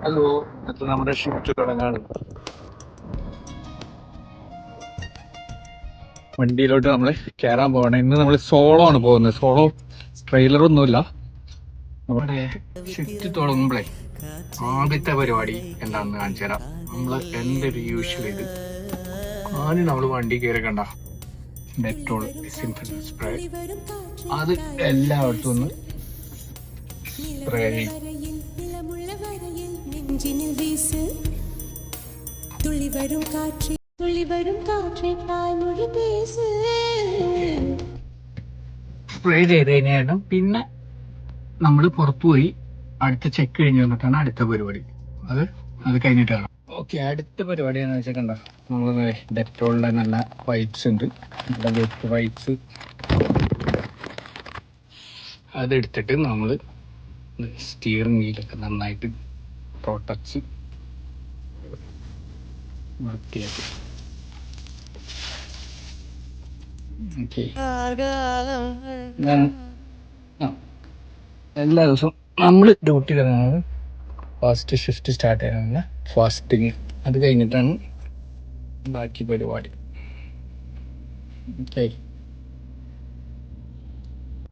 Hello, ഇത് നമ്മുടെ shift തുടങ്ങാണ്. വണ്ടിയിലോട്ട് നമ്മൾ കയറാൻ പോകണം. ഇന്ന് നമ്മൾ സോളോ ആണ് പോകുന്നത്. സോളോ ട്രെയിലറൊന്നുമില്ല. നമ്മുടെ ഷിഫ്റ്റ് തുടങ്ങുമ്പോഴേ ആദ്യത്തെ പരിപാടി എന്താണെന്ന് കാണിച്ചു തരാം. നമ്മൾ എൻ്റെ ഒരു യൂഷ്വൽ ഇത് ആദ്യം നമ്മൾ വണ്ടി കയറി കണ്ട ഡെറ്റോൾ ഡിസിൻഫെക്റ്റന്റ് സ്പ്രേ അത് എല്ലായിടത്തും ഒന്ന് സ്പ്രേ ചെയ്യും. സ്പ്രേ ചെയ്ത് കഴിഞ്ഞാൽ പിന്നെ നമ്മൾ പുറത്തു പോയി അടുത്ത ചെക്ക് കഴിഞ്ഞ് വന്നിട്ടാണ് അടുത്ത പരിപാടി. അത് കഴിഞ്ഞിട്ടാണ്. ഓക്കെ, അടുത്ത പരിപാടി എന്ന് വെച്ചാൽ കണ്ട നമ്മൾ ഡെറ്റോളിൻ്റെ നല്ല വൈപ്സ് ഉണ്ട്, നല്ല വെറ്റ് വൈപ്സ്. അതെടുത്തിട്ട് നമ്മൾ സ്റ്റിയറിംഗ് വീലൊക്കെ നന്നായിട്ട് പ്രൊട്ടക്ട്സ് വൃത്തിയാക്കി. ഓക്കെ, എല്ലാ ദിവസവും നമ്മൾ ഡ്യൂട്ടി തുടങ്ങുന്നത് ഫസ്റ്റ് ഷിഫ്റ്റ് സ്റ്റാർട്ട് ചെയ്യുന്നത് ഫാസ്റ്റിങ്. അത് കഴിഞ്ഞിട്ടാണ് ബാക്കി പരിപാടി. ഓക്കെ.